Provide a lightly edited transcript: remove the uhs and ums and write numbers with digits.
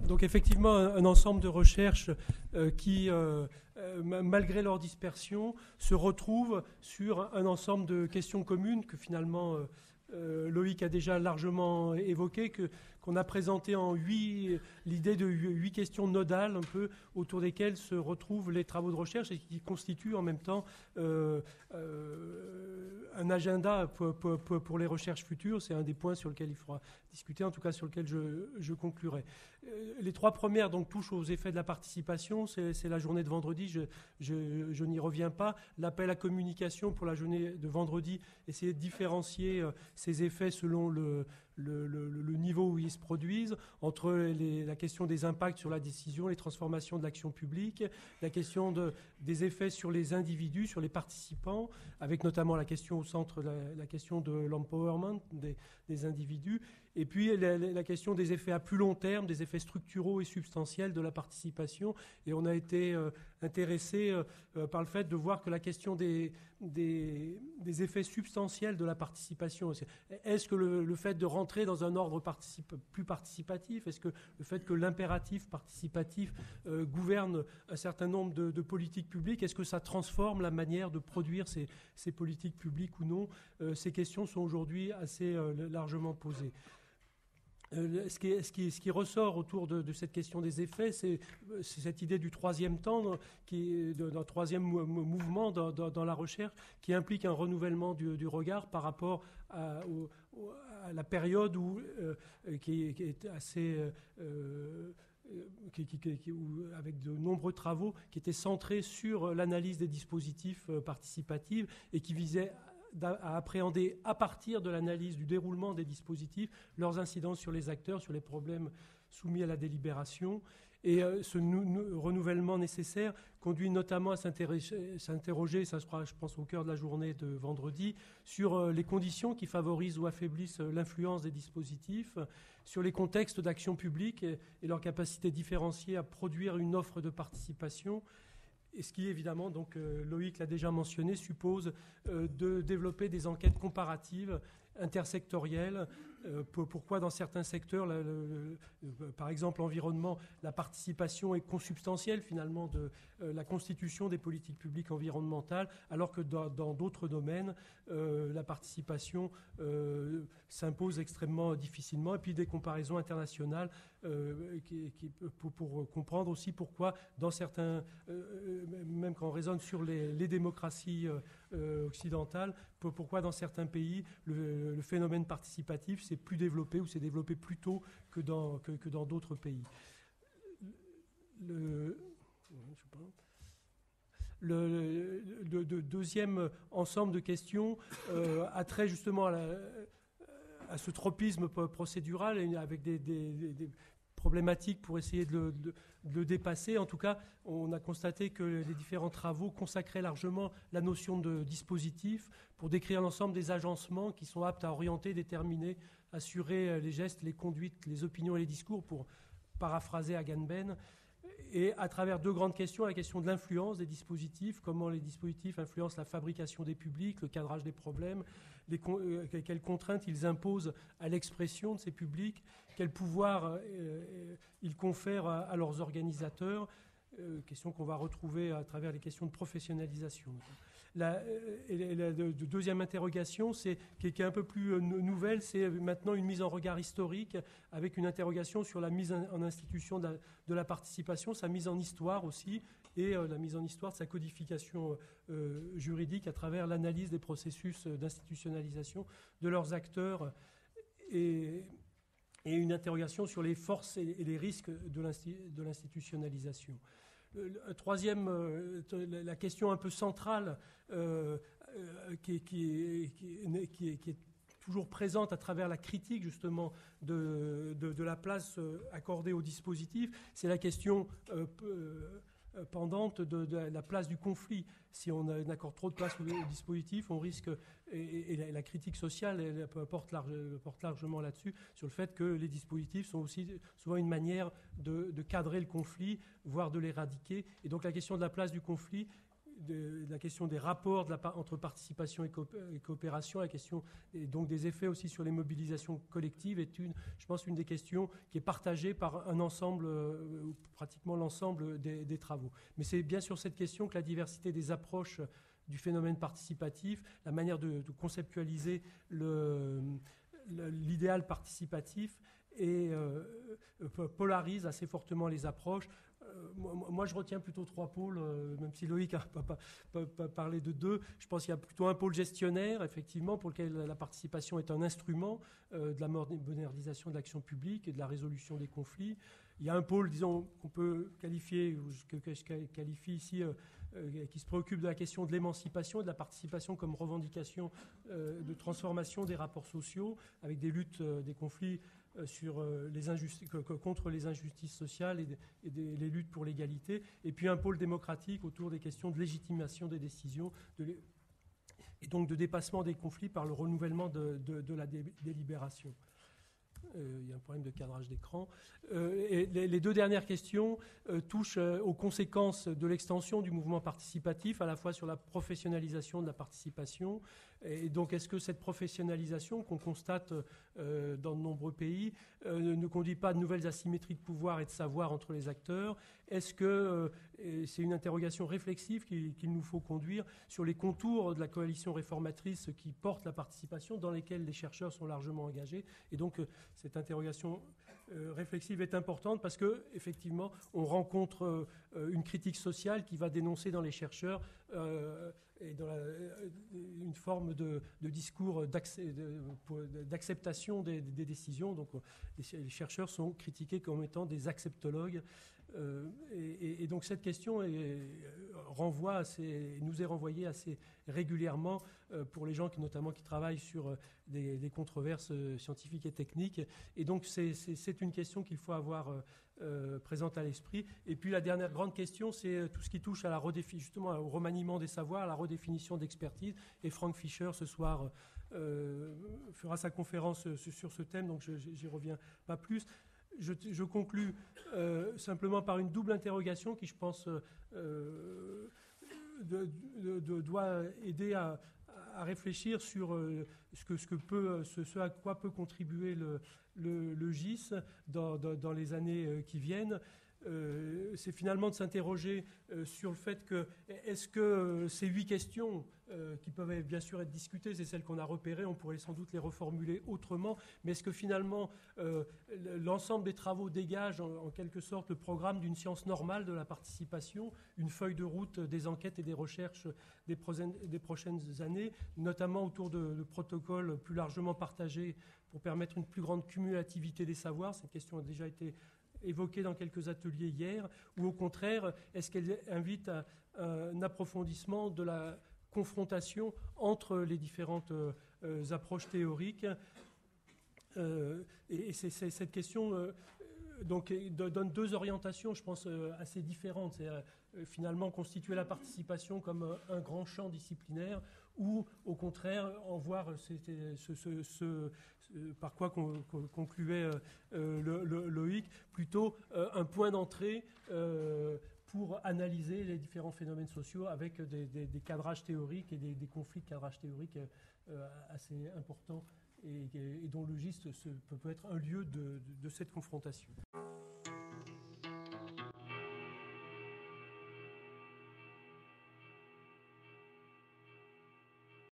Donc effectivement, un ensemble de recherches qui, malgré leur dispersion, se retrouvent sur un ensemble de questions communes que finalement Loïc a déjà largement évoqué, qu'on a présenté en l'idée de 8 questions nodales un peu autour desquelles se retrouvent les travaux de recherche et qui constituent en même temps un agenda pour les recherches futures. C'est un des points sur lesquels il faudra discuter, en tout cas sur lequel je conclurai. Les 3 premières donc, touchent aux effets de la participation. C'est la journée de vendredi, je n'y reviens pas. L'appel à communication pour la journée de vendredi, essayer de différencier ces effets selon le niveau où ils se produisent, entre la question des impacts sur la décision, les transformations de l'action publique, la question des effets sur les individus, sur les participants, avec notamment la question au centre, la question de l'empowerment des individus, et puis la question des effets à plus long terme, des effets structuraux et substantiels de la participation. Et on a été intéressé par le fait de voir que la question des effets substantiels de la participation, est-ce que le fait de rentrer dans un ordre plus participatif, est-ce que le fait que l'impératif participatif gouverne un certain nombre de politiques publiques, est-ce que ça transforme la manière de produire ces politiques publiques ou non? Ces questions sont aujourd'hui assez largement posées. Ce qui ressort autour de cette question des effets, c'est cette idée du troisième temps, d'un troisième mouvement dans la recherche, qui implique un renouvellement du regard par rapport à la période qui est assez... avec de nombreux travaux qui étaient centrés sur l'analyse des dispositifs participatifs et qui visaient à appréhender à partir de l'analyse du déroulement des dispositifs leurs incidences sur les acteurs, sur les problèmes soumis à la délibération. Et ce renouvellement nécessaire conduit notamment à s'interroger, ça sera, je pense, au cœur de la journée de vendredi, sur les conditions qui favorisent ou affaiblissent l'influence des dispositifs, sur les contextes d'action publique et leur capacité différenciée à produire une offre de participation. Et ce qui, évidemment, donc Loïc l'a déjà mentionné, suppose de développer des enquêtes comparatives, intersectorielles. Pourquoi dans certains secteurs, par exemple l'environnement, la participation est consubstantielle finalement de la constitution des politiques publiques environnementales, alors que dans d'autres domaines, la participation s'impose extrêmement difficilement. Et puis des comparaisons internationales pour comprendre aussi pourquoi dans certains, même quand on raisonne sur les démocraties occidentales, pourquoi dans certains pays le phénomène participatif s'est plus développé ou s'est développé plus tôt que dans d'autres pays. Le deuxième ensemble de questions a trait justement à ce tropisme procédural et avec des problématiques pour essayer de le dépasser. En tout cas, on a constaté que les différents travaux consacraient largement la notion de dispositif pour décrire l'ensemble des agencements qui sont aptes à orienter, déterminer, assurer les gestes, les conduites, les opinions et les discours, pour paraphraser Agamben. Et à travers 2 grandes questions, la question de l'influence des dispositifs, comment les dispositifs influencent la fabrication des publics, le cadrage des problèmes, quelles contraintes ils imposent à l'expression de ces publics, quel pouvoir ils confèrent à leurs organisateurs, question qu'on va retrouver à travers les questions de professionnalisation. La deuxième interrogation, qui est un peu plus nouvelle, c'est maintenant une mise en regard historique avec une interrogation sur la mise en institution de la participation, sa mise en histoire aussi, et la mise en histoire de sa codification juridique à travers l'analyse des processus d'institutionnalisation de leurs acteurs et une interrogation sur les forces et les risques de l'institutionnalisation. Troisième, la question un peu centrale qui est toujours présente à travers la critique justement de la place accordée au dispositif, c'est la question pendante de la place du conflit. Si on accorde trop de place au dispositif, on risque, et la critique sociale elle porte largement là-dessus, sur le fait que les dispositifs sont aussi souvent une manière de cadrer le conflit, voire de l'éradiquer. Et donc la question de la place du conflit, la question des rapports entre participation et coopération, la question et donc des effets aussi sur les mobilisations collectives est je pense, une des questions qui est partagée par un ensemble, pratiquement l'ensemble des travaux. Mais c'est bien sur cette question que la diversité des approches du phénomène participatif, la manière de conceptualiser l'idéal participatif et polarise assez fortement les approches. Moi, je retiens plutôt 3 pôles, même si Loïc a pas parlé de 2. Je pense qu'il y a plutôt un pôle gestionnaire, effectivement, pour lequel la participation est un instrument de la modernisation de l'action publique et de la résolution des conflits. Il y a un pôle, disons, qu'on peut qualifier, ou que je qualifie ici, qui se préoccupe de la question de l'émancipation et de la participation comme revendication de transformation des rapports sociaux, avec des luttes, des conflits contre les injustices sociales et les luttes pour l'égalité, et puis un pôle démocratique autour des questions de légitimation des décisions, et donc de dépassement des conflits par le renouvellement de la délibération. Il y a un problème de cadrage d'écran. Et les 2 dernières questions touchent aux conséquences de l'extension du mouvement participatif, à la fois sur la professionnalisation de la participation. Et donc, est-ce que cette professionnalisation qu'on constate dans de nombreux pays ne conduit pas à de nouvelles asymétries de pouvoir et de savoir entre les acteurs? Est-ce que c'est une interrogation réflexive qu'il nous faut conduire sur les contours de la coalition réformatrice qui porte la participation, dans lesquelles les chercheurs sont largement engagés? Et donc, cette interrogation réflexive est importante parce que, effectivement, on rencontre une critique sociale qui va dénoncer dans les chercheurs et dans une forme de discours d'acceptation des décisions. Donc, les chercheurs sont critiqués comme étant des acceptologues. Et donc, cette question nous est renvoyée assez régulièrement pour les gens notamment qui travaillent sur des controverses scientifiques et techniques. Et donc, c'est une question qu'il faut avoir présente à l'esprit. Et puis, la dernière grande question, c'est tout ce qui touche à justement au remaniement des savoirs, à la redéfinition d'expertise. Et Frank Fischer, ce soir, fera sa conférence sur ce thème, donc j'y reviens pas plus. Je conclus simplement par une double interrogation qui, je pense, doit aider à réfléchir sur ce à quoi peut contribuer le GIS dans les années qui viennent. C'est finalement de s'interroger sur le fait que est-ce que ces 8 questions qui peuvent bien sûr être discutées, c'est celles qu'on a repérées, on pourrait sans doute les reformuler autrement, mais est-ce que finalement l'ensemble des travaux dégage en quelque sorte le programme d'une science normale de la participation, une feuille de route des enquêtes et des recherches des prochaines années, notamment autour de protocoles plus largement partagés pour permettre une plus grande cumulativité des savoirs? Cette question a déjà été évoquée dans quelques ateliers hier, ou au contraire, est-ce qu'elle invite à un approfondissement de la confrontation entre les différentes approches théoriques? Et cette question donc, donne 2 orientations, je pense, assez différentes. C'est finalement constituer la participation comme un grand champ disciplinaire, ou au contraire en voir par quoi concluait Loïc, plutôt un point d'entrée pour analyser les différents phénomènes sociaux avec des cadrages théoriques et des conflits de cadrage théorique assez importants et dont le GIST peut être un lieu de cette confrontation.